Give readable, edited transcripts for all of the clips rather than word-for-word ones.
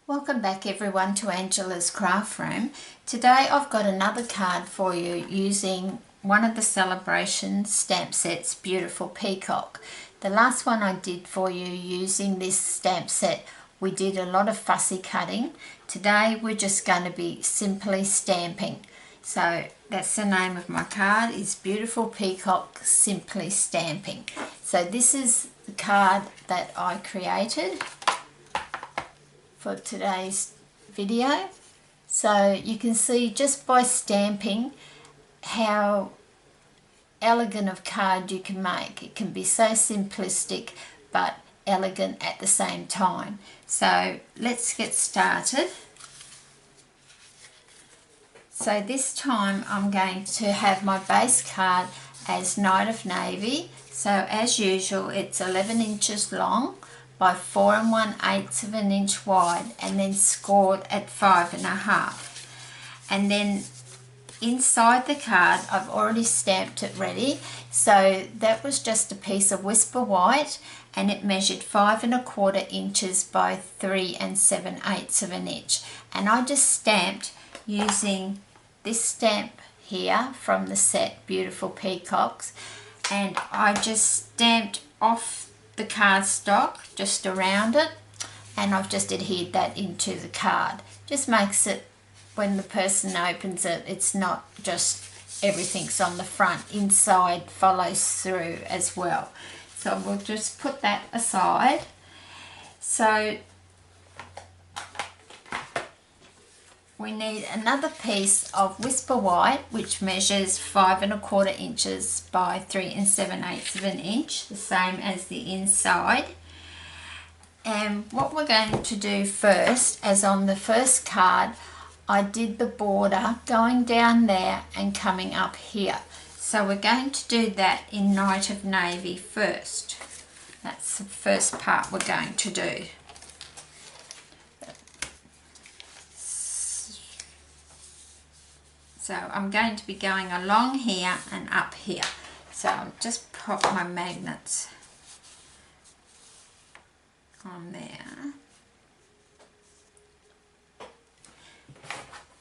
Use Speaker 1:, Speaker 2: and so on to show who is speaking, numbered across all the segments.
Speaker 1: Welcome back everyone to Angela's Craft Room. Today I've got another card for you using one of the celebration stamp sets, Beautiful Peacock. The last one I did for you using this stamp set, we did a lot of fussy cutting. Today we're just going to be simply stamping. So that's the name of my card, is Beautiful Peacock Simply Stamping. So this is the card that I created for today's video. So you can see just by stamping how elegant of card you can make. It can be so simplistic but elegant at the same time. So let's get started. So this time I'm going to have my base card as Knight of Navy. So as usual, it's 11 inches long by 4 1/8 of an inch wide, and then scored at 5 1/2. And then inside the card I've already stamped it ready. So that was just a piece of Whisper White, and it measured 5 1/4 inches by 3 7/8 of an inch. And I just stamped using this stamp here from the set Beautiful Peacocks, and I just stamped off the cardstock just around it, and I've just adhered that into the card. Just makes it, when the person opens it, it's not just everything's on the front, inside follows through as well. So we'll just put that aside. So we need another piece of Whisper White, which measures 5 1/4 inches by 3 7/8 of an inch, the same as the inside. And what we're going to do first, as on the first card, I did the border going down there and coming up here. So we're going to do that in Knight of Navy first. That's the first part we're going to do. So I'm going to be going along here and up here. So I'll just pop my magnets on there.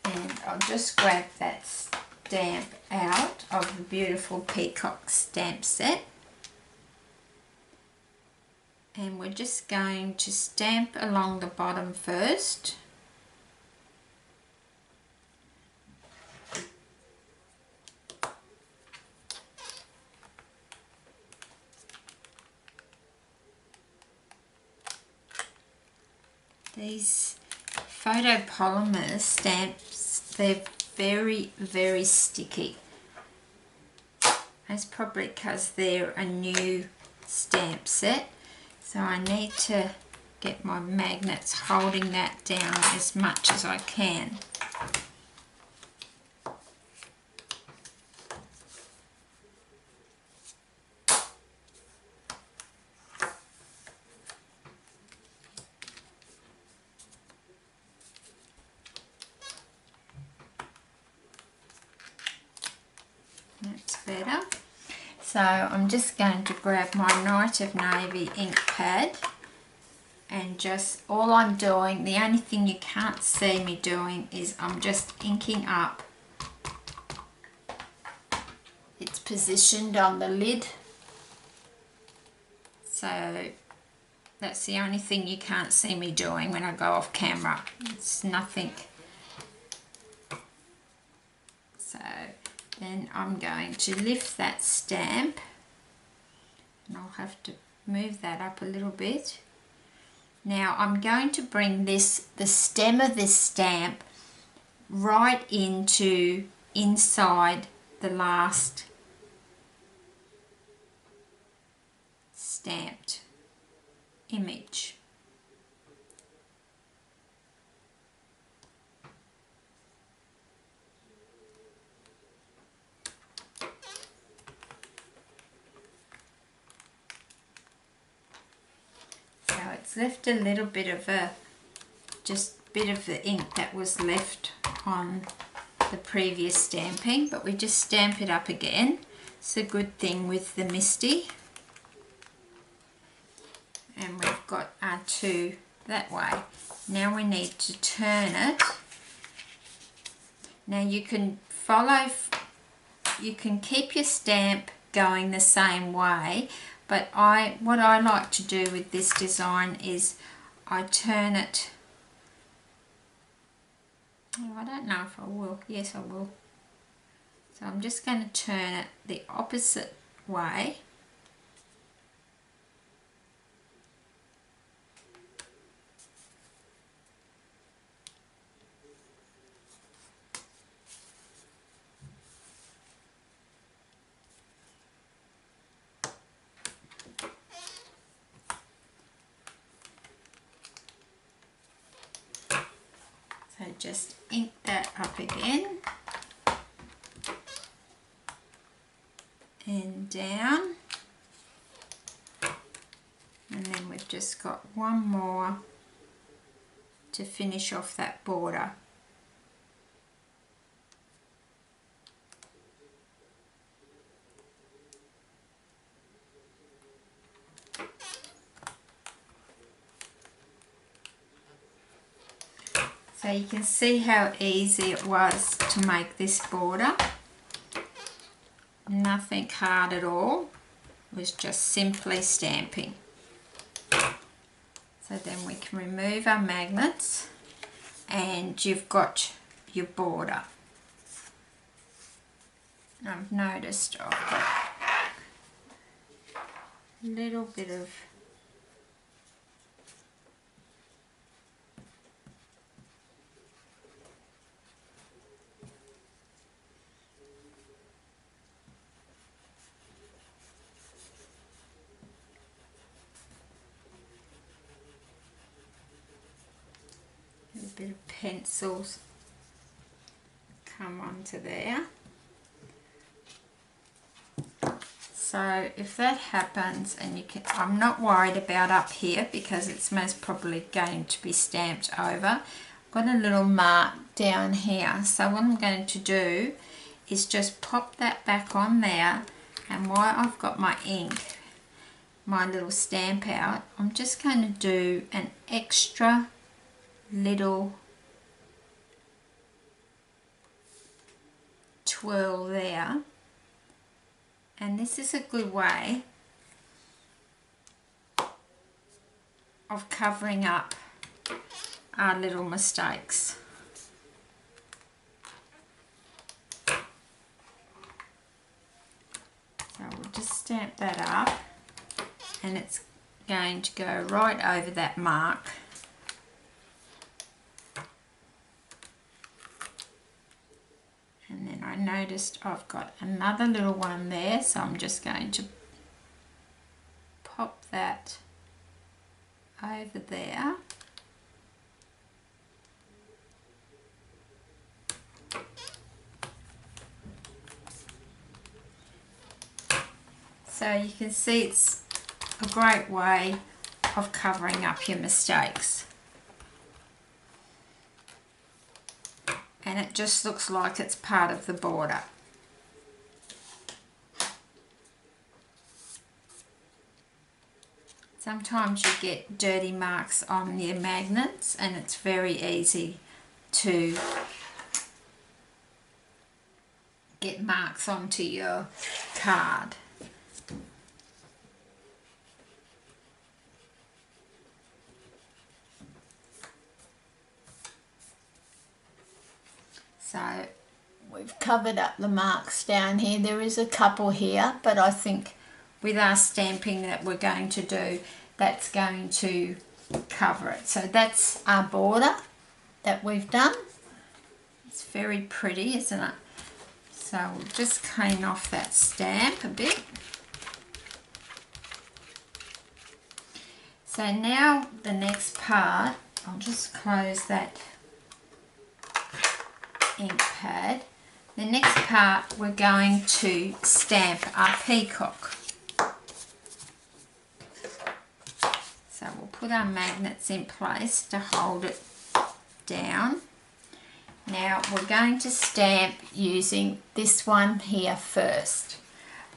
Speaker 1: And I'll just grab that stamp out of the Beautiful Peacock stamp set. And we're just going to stamp along the bottom first. These photopolymer stamps, they're very, very sticky. That's probably because they're a new stamp set. So I need to get my magnets holding that down as much as I can. That's better. So I'm just going to grab my Knight of Navy ink pad, and just all I'm doing, the only thing you can't see me doing, is I'm just inking up. It's positioned on the lid, so that's the only thing you can't see me doing when I go off camera. It's nothing. So then I'm going to lift that stamp, and I'll have to move that up a little bit. Now I'm going to bring the stem of this stamp right into inside the last stamped image. It's left a little bit of just bit of the ink that was left on the previous stamping, but we just stamp it up again. It's a good thing with the Misty. And we've got our two that way. Now we need to turn it. Now you can you can keep your stamp going the same way, but what I like to do with this design is I turn it. Oh, I don't know if I will. Yes, I will. So I'm just going to turn it the opposite way. So just ink that up again and down, and then we've just got one more to finish off that border. So you can see how easy it was to make this border. Nothing hard at all. It was just simply stamping. So then we can remove our magnets and you've got your border. I've noticed I've got a little bit of pencils come onto there. So if that happens, and you can, I'm not worried about up here because it's most probably going to be stamped over. I've got a little mark down here, so what I'm going to do is just pop that back on there, and while I've got my ink, my little stamp out, I'm just going to do an extra little twirl there, and this is a good way of covering up our little mistakes. So we'll just stamp that up, and it's going to go right over that mark. And then I noticed I've got another little one there, so I'm just going to pop that over there. So you can see it's a great way of covering up your mistakes. And it just looks like it's part of the border. Sometimes you get dirty marks on your magnets, and it's very easy to get marks onto your card. So we've covered up the marks down here. There is a couple here, but I think with our stamping that we're going to do, that's going to cover it. So that's our border that we've done. It's very pretty, isn't it? So we'll just clean off that stamp a bit. So now the next part, I'll just close that ink pad. The next part, we're going to stamp our peacock. So we'll put our magnets in place to hold it down. Now we're going to stamp using this one here first,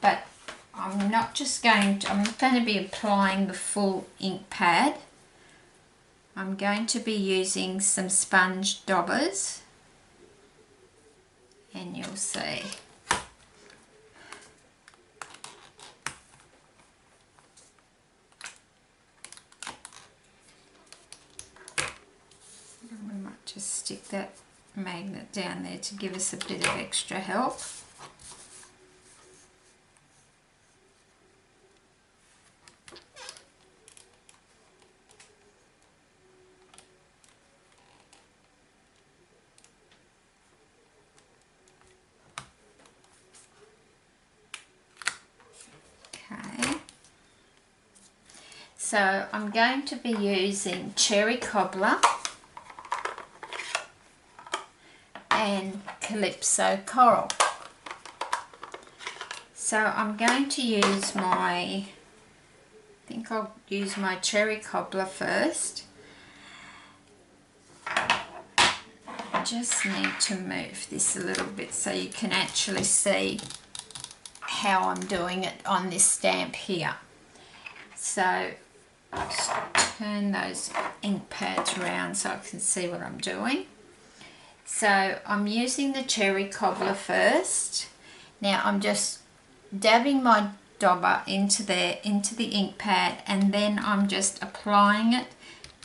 Speaker 1: but I'm not going to be applying the full ink pad. I'm going to be using some sponge daubers, and you'll see. We might just stick that magnet down there to give us a bit of extra help. Okay. So I'm going to be using cherry cobbler and calypso coral. So I'm going to use I think I'll use my cherry cobbler first. I just need to move this a little bit so you can actually see how I'm doing it on this stamp here. So just turn those ink pads around so I can see what I'm doing. So I'm using the cherry cobbler first. Now I'm just dabbing my dauber into the ink pad, and then I'm just applying it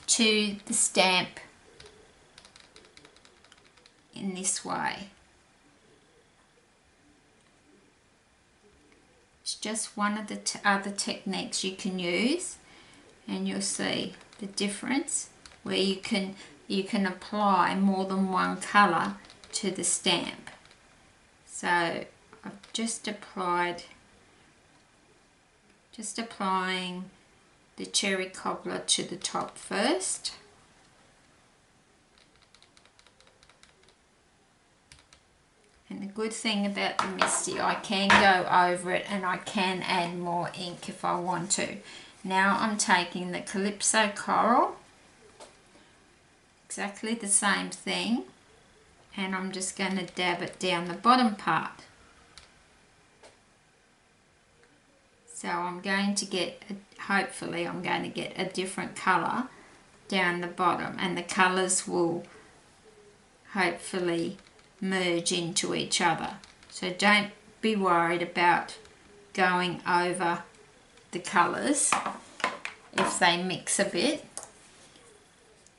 Speaker 1: to the stamp in this way. It's just one of the other techniques you can use, and you'll see the difference where you can apply more than one colour to the stamp. So I've just applying the cherry cobbler to the top first. And the good thing about the Misty, I can go over it and I can add more ink if I want to. Now I'm taking the Calypso Coral, exactly the same thing, and I'm just going to dab it down the bottom part. So I'm going to get, hopefully I'm going to get a different colour down the bottom, and the colours will hopefully merge into each other. So don't be worried about going over the colours if they mix a bit.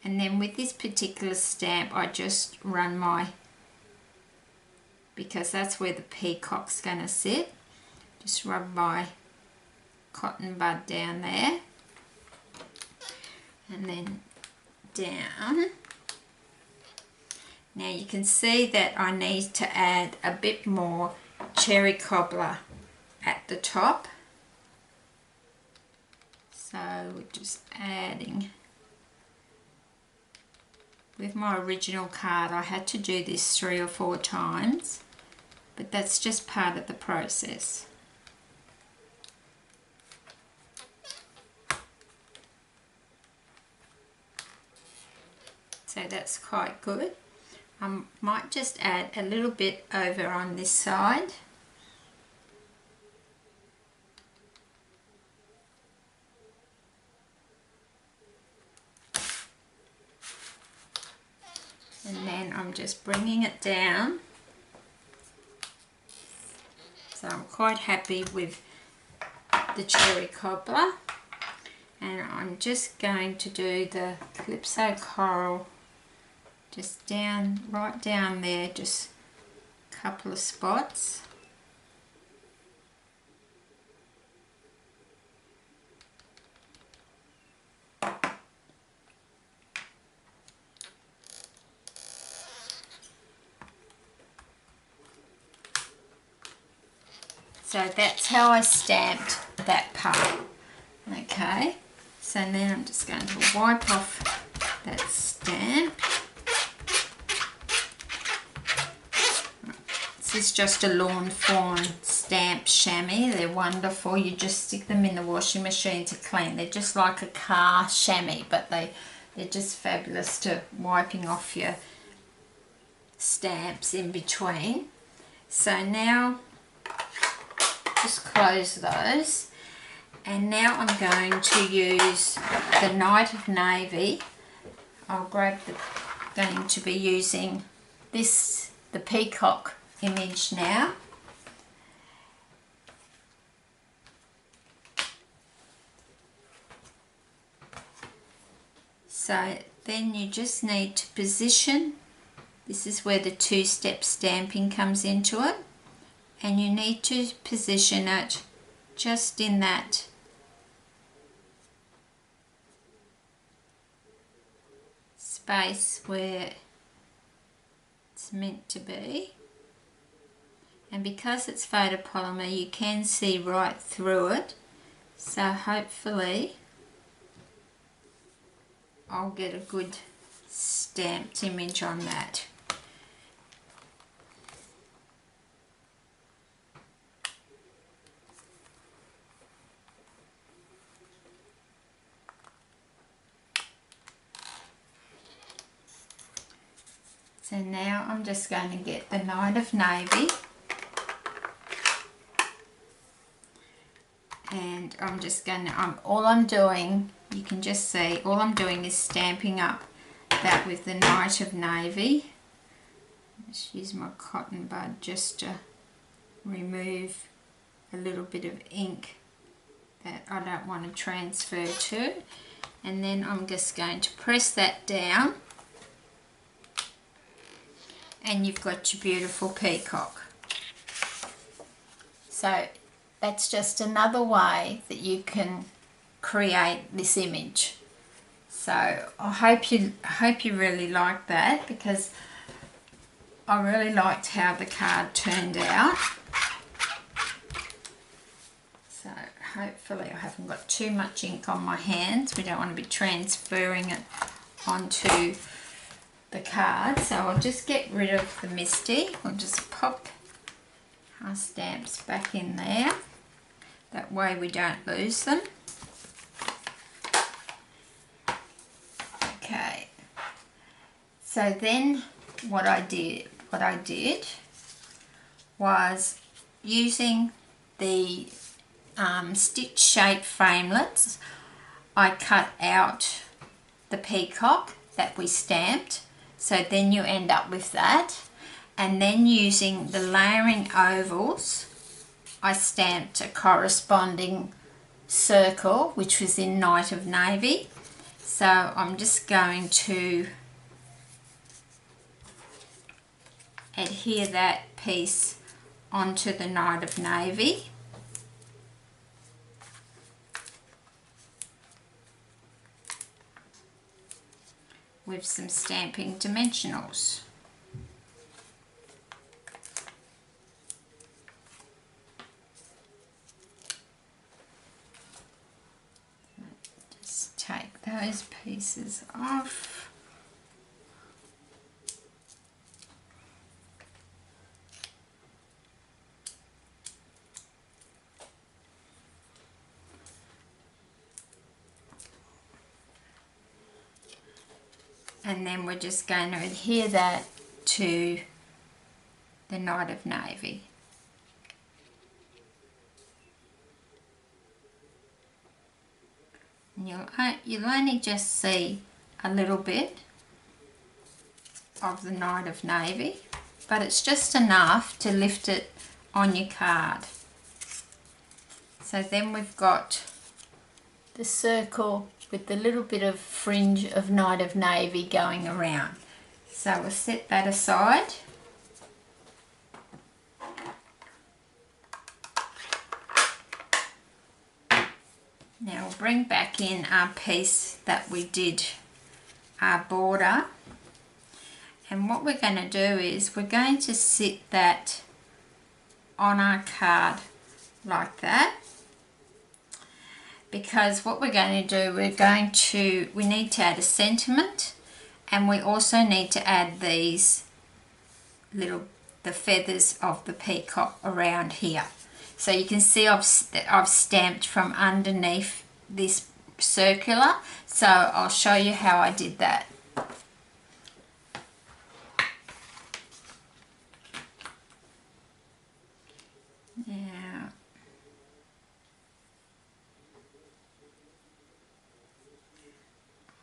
Speaker 1: And then with this particular stamp I just run because that's where the peacock's going to sit, just rub my cotton bud down there and then down. Now you can see that I need to add a bit more cherry cobbler at the top. So we're just adding. With my original card I had to do this 3 or 4 times, but that's just part of the process. So that's quite good. I might just add a little bit over on this side. And then I'm just bringing it down. So I'm quite happy with the cherry cobbler. And I'm just going to do the Calypso Coral just down, right down there, just a couple of spots. So that's how I stamped that part. Okay, so then I'm just going to wipe off that stamp. This is just a Lawn Fawn stamp chamois. They're wonderful. You just stick them in the washing machine to clean. They're just like a car chamois, but they're just fabulous to wiping off your stamps in between. So now just close those, and now I'm going to use the Night of Navy going to be using this, the Peacock image now. So then you just need to position, this is where the two-step stamping comes into it, and you need to position it just in that space where it's meant to be. And because it's photopolymer, you can see right through it, so hopefully I'll get a good stamped image on that. So now I'm just going to get the Night of Navy, and I'm just going to, all I'm doing, you can just see, all I'm doing is stamping up that with the Night of Navy. Let's use my cotton bud just to remove a little bit of ink that I don't want to transfer to, and then I'm just going to press that down, and you've got your beautiful peacock. So that's just another way that you can create this image. So I hope you really like that, because I really liked how the card turned out. So hopefully I haven't got too much ink on my hands. We don't want to be transferring it onto the card. So I'll just get rid of the Misty. I'll just pop our stamps back in there. That way we don't lose them. Okay. So then what I did was using the stitch shape framelits, I cut out the peacock that we stamped, so then you end up with that, and then using the layering ovals I stamped a corresponding circle which was in Night of Navy. So I'm just going to adhere that piece onto the Night of Navy. With some stamping dimensionals. Just take those pieces off. And then we're just going to adhere that to the Night of Navy. And you'll only just see a little bit of the Night of Navy, but it's just enough to lift it on your card. So then we've got the circle with the little bit of fringe of Night of Navy going around. So we'll set that aside. Now we'll bring back in our piece that we did our border, and what we're going to do is we're going to sit that on our card like that, because what we're going to do, we need to add a sentiment, and we also need to add these the feathers of the peacock around here. So you can see I've stamped from underneath this circular, so I'll show you how I did that. Now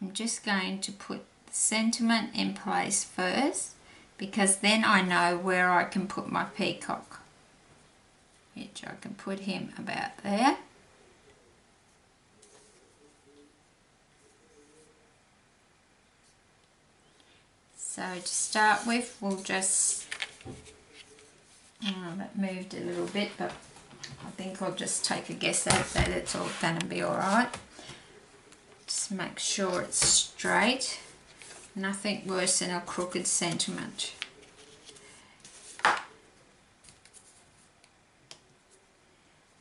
Speaker 1: I'm just going to put the sentiment in place first, because then I know where I can put my peacock, which I can put him about there. So to start with, we'll just, that moved a little bit, but I think I'll just take a guess at that it's all going to be alright. Just make sure it's straight. Nothing worse than a crooked sentiment.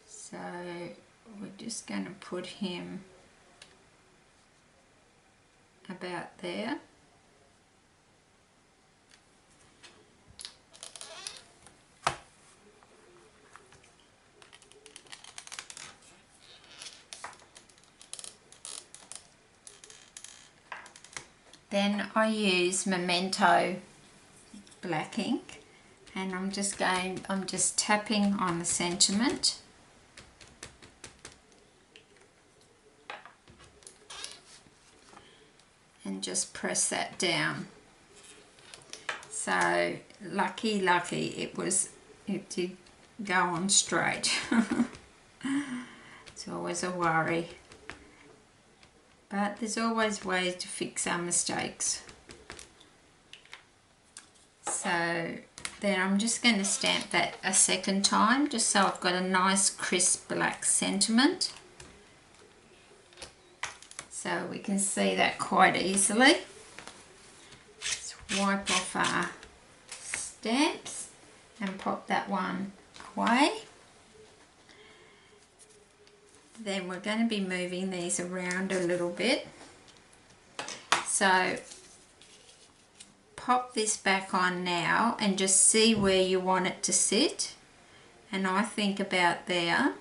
Speaker 1: So we're just going to put him about there. Then I use Memento black ink, and I'm just tapping on the sentiment. And just press that down. So lucky, it did go on straight. It's always a worry. But there's always ways to fix our mistakes. So then I'm just going to stamp that a second time, just so I've got a nice crisp black sentiment. So we can see that quite easily. Let's wipe off our stamps and pop that one away. Then we're going to be moving these around a little bit. So pop this back on now and just see where you want it to sit. And I think about there.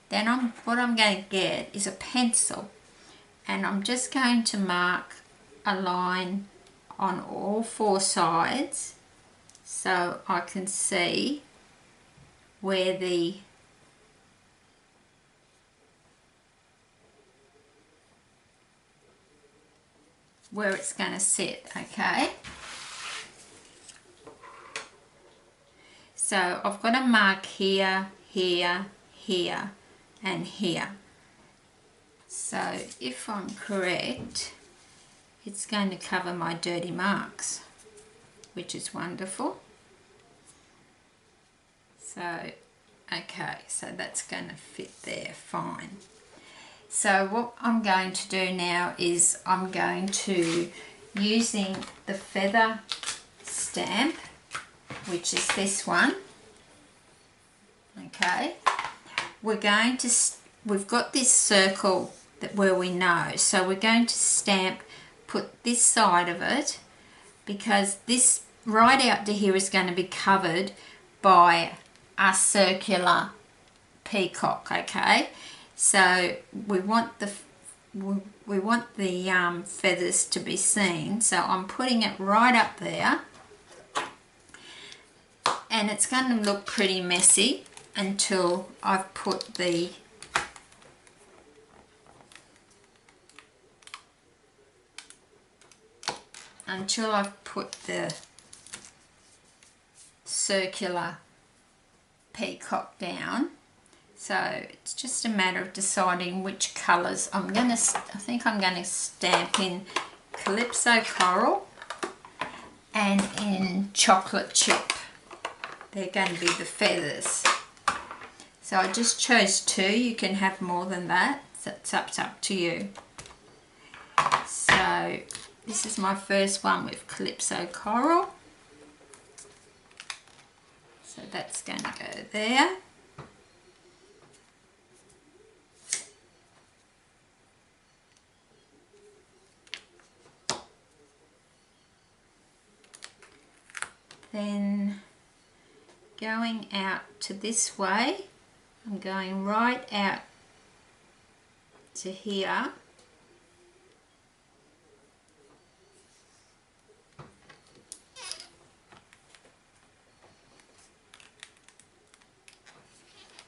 Speaker 1: Then what I'm going to get is a pencil. And I'm just going to mark a line on all four sides so I can see where it's going to sit, okay? So I've got to mark here, here, here, and here. So if I'm correct, it's going to cover my dirty marks, which is wonderful. So, okay, so that's going to fit there fine. So what I'm going to do now is I'm going to, using the feather stamp, which is this one, okay, we've got this circle where we know, so we're going to stamp, put this side of it, because this right out to here is going to be covered by a circular peacock, okay? So we want the feathers to be seen, so I'm putting it right up there, and it's going to look pretty messy until I've put the circular peacock down. So it's just a matter of deciding which colours I think I'm going to stamp in Calypso Coral and in Chocolate Chip. They're going to be the feathers. So I just chose two. You can have more than that. So it's up to you. So this is my first one with Calypso Coral. So that's going to go there. Then going out to this way, I'm going right out to here.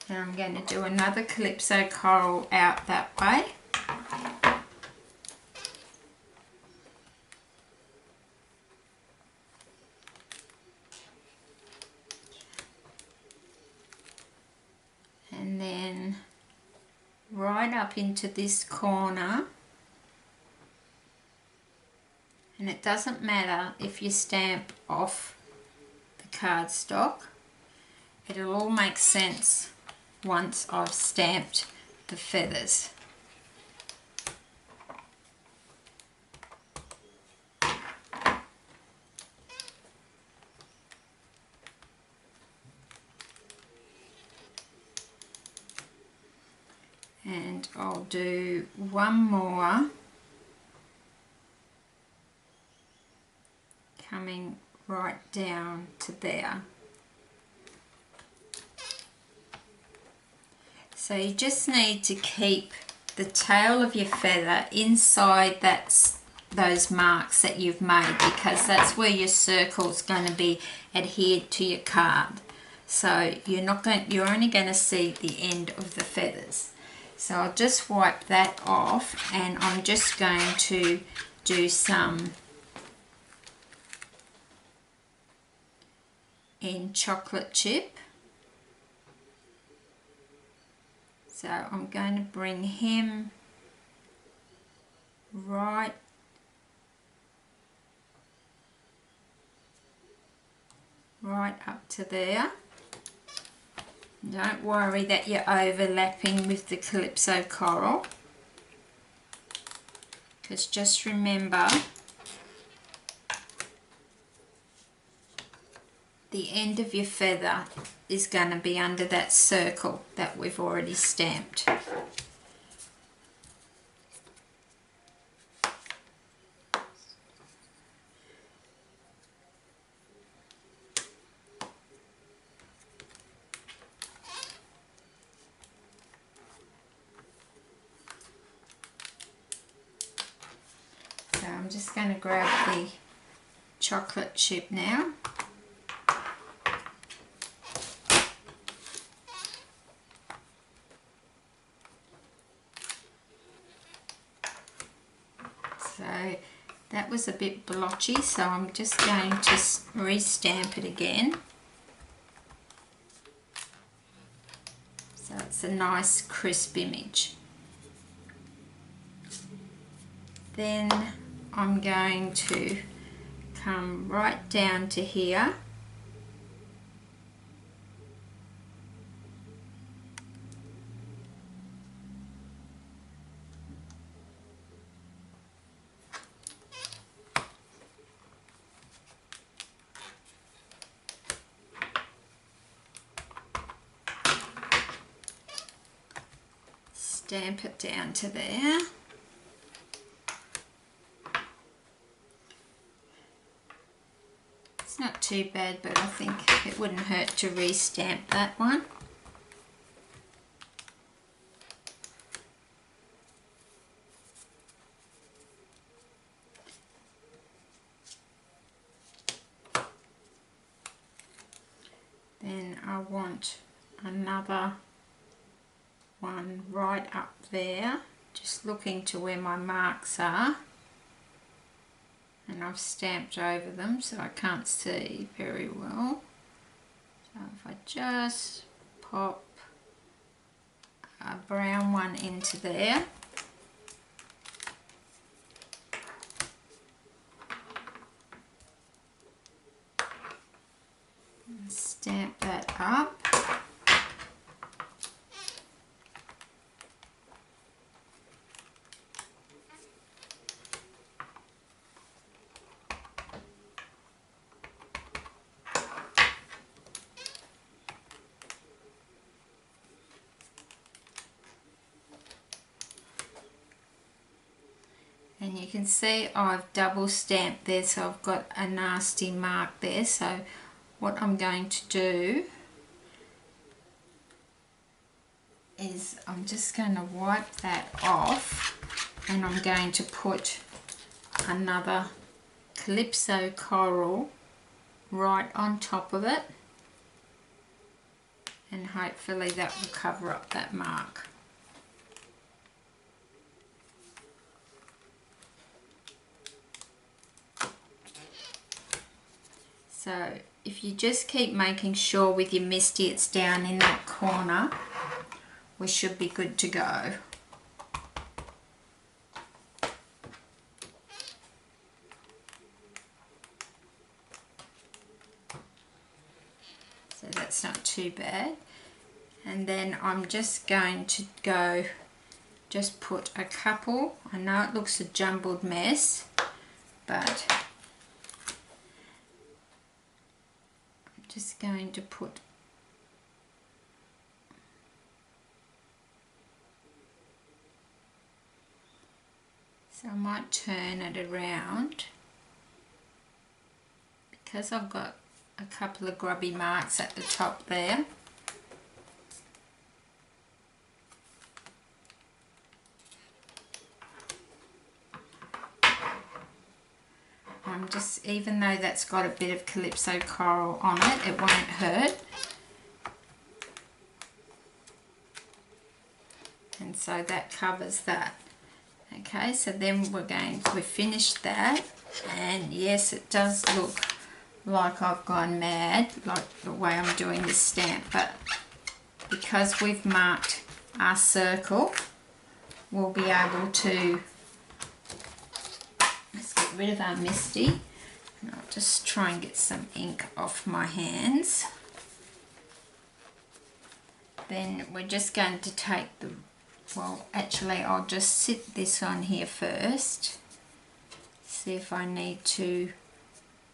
Speaker 1: And I'm going to do another Calypso Coral out that way. up into this corner, and it doesn't matter if you stamp off the cardstock, it'll all make sense once I've stamped the feathers. And I'll do one more coming right down to there. So you just need to keep the tail of your feather inside those marks that you've made, because that's where your circle's going to be adhered to your card. So you're only going to see the end of the feathers. So I'll just wipe that off, and I'm just going to do some in chocolate chip. So I'm going to bring him right up to there. Don't worry that you're overlapping with the Calypso coral, because just remember the end of your feather is going to be under that circle that we've already stamped. So I'm just going to grab the chocolate chip now. So that was a bit blotchy, so I'm just going to re-stamp it again. So it's a nice crisp image. Then I'm going to come right down to here. Stamp it down to there. It's not too bad, but I think it wouldn't hurt to re-stamp that one. Then I want another one right up there, just looking to where my marks are, and I've stamped over them so I can't see very well. So if I just pop a brown one into there, and stamp that up. And you can see I've double stamped there, so I've got a nasty mark there. So what I'm going to do is I'm just going to wipe that off, and I'm going to put another Calypso coral right on top of it, and hopefully that will cover up that mark. So if you just keep making sure with your Misty it's down in that corner, we should be good to go. that's not too bad. And then I'm just going to go, just put a couple. I know it looks a jumbled mess, but I'm just going to put so I might turn it around because I've got a couple of grubby marks at the top there. I'm just, even though that's got a bit of Calypso coral on it, it won't hurt. And so that covers that. Okay, so then we've finished that, and yes, it does look like I've gone mad, like the way I'm doing this stamp, but because we've marked our circle, we'll be able to, let's get rid of our Misty, and I'll just try and get some ink off my hands. Then we're just going to take the, well actually I'll just sit this on here first, see if I need to,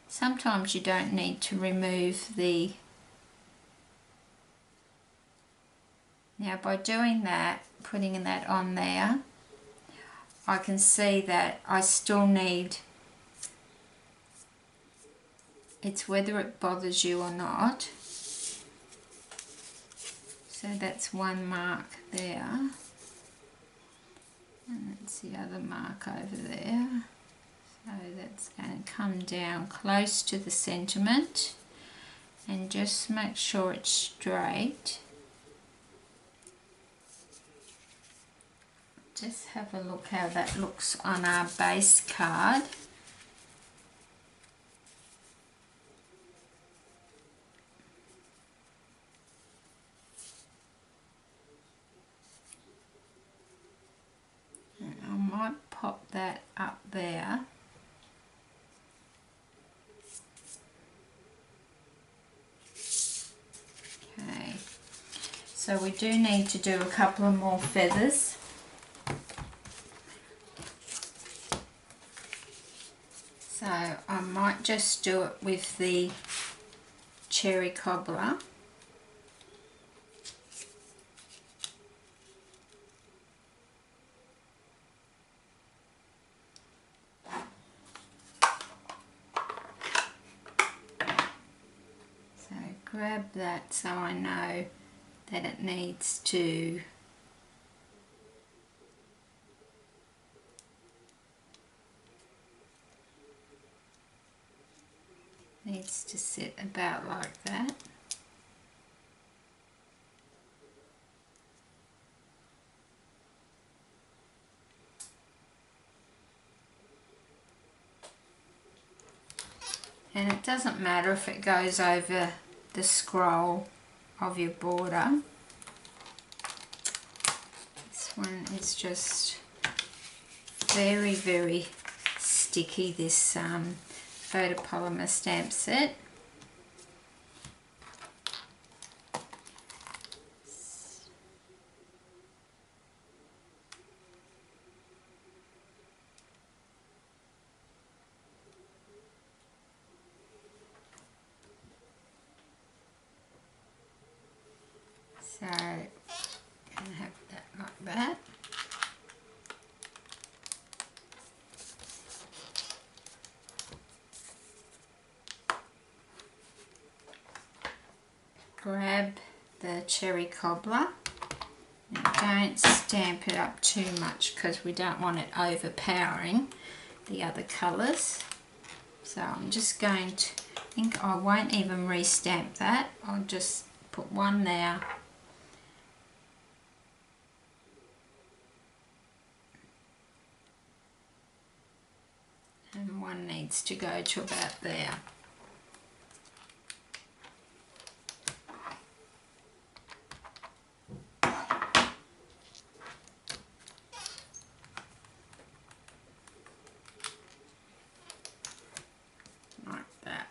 Speaker 1: sometimes you don't need to remove the, now by doing that, putting that on there, I can see that I still need, it's whether it bothers you or not. So that's one mark there, and that's the other mark over there. So that's going to come down close to the sentiment, and just make sure it's straight. Just have a look how that looks on our base card. And I might pop that up there. Okay, so we do need to do a couple of more feathers. So I might just do it with the cherry cobbler. So grab that so I know that it needs to sit about like that. And it doesn't matter if it goes over the scroll of your border. This one is just very, very sticky, this photopolymer stamp set. So I'm going to have that like that. Grab the cherry cobbler and don't stamp it up too much because we don't want it overpowering the other colours. So I'm just going to, I think I won't even re-stamp that, I'll just put one there. And one needs to go to about there. Like that.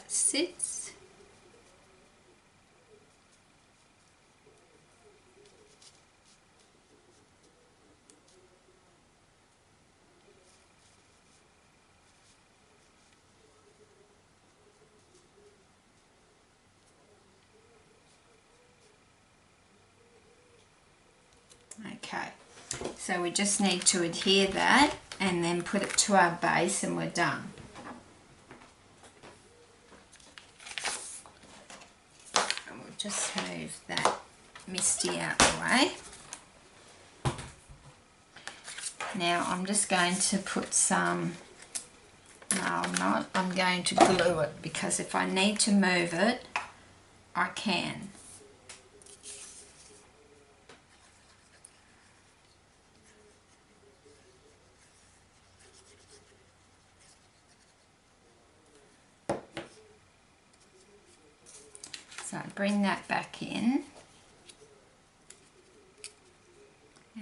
Speaker 1: that sits. Okay, so we just need to adhere that and then put it to our base and we're done. And we'll just move that misty out the way. Now I'm just going to put some, no I'm not, I'm going to glue it because if I need to move it, I can. So bring that back in,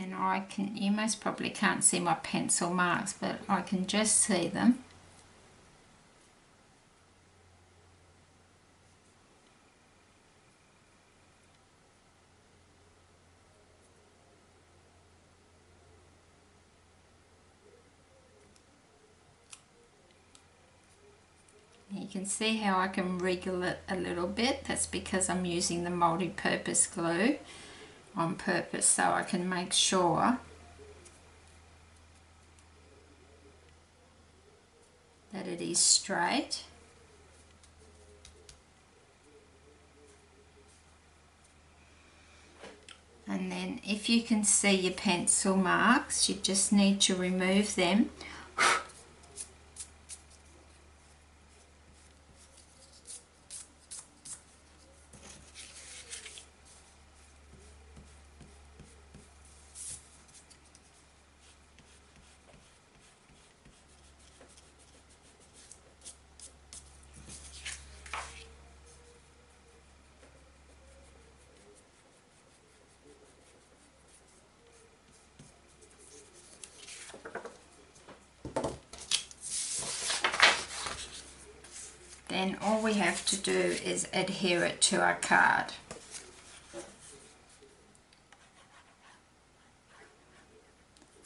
Speaker 1: and I can, you most probably can't see my pencil marks, but I can just see them. You can see how I can wriggle it a little bit. That's because I'm using the multi-purpose glue on purpose, so I can make sure that it is straight. And then if you can see your pencil marks, you just need to remove them. Then all we have to do is adhere it to our card.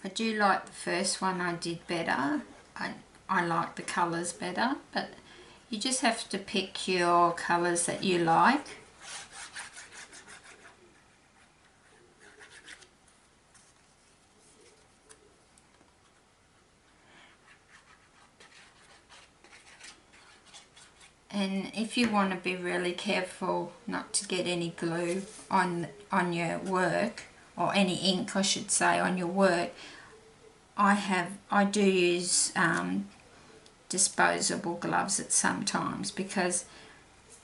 Speaker 1: I do like the first one I did better. I like the colours better, but you just have to pick your colours that you like. And if you want to be really careful not to get any glue on your work, or any ink I should say on your work, I do use disposable gloves at sometimes, because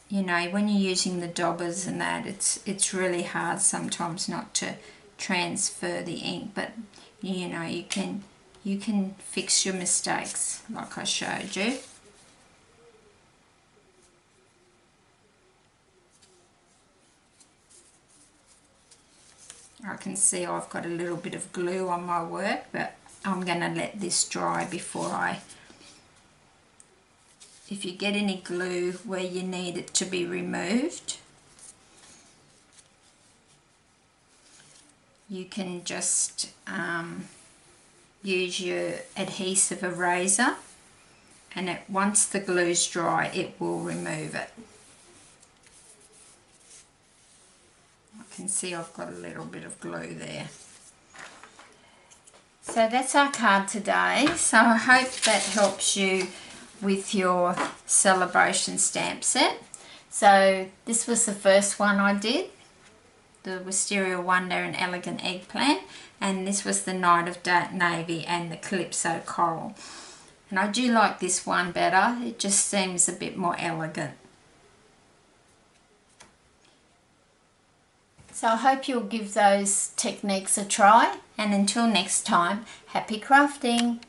Speaker 1: you know when you're using the daubers and that, it's really hard sometimes not to transfer the ink, but you know you can fix your mistakes like I showed you. I can see I've got a little bit of glue on my work, but I'm going to let this dry before if you get any glue where you need it to be removed, you can just use your adhesive eraser, and once the glue's dry it will remove it. I can see I've got a little bit of glue there. So that's our card today. So I hope that helps you with your celebration stamp set. So this was the first one I did, the Wisteria Wonder and Elegant Eggplant, and this was the Night of Navy and the Calypso Coral. And I do like this one better, it just seems a bit more elegant. So I hope you'll give those techniques a try, and until next time, happy crafting!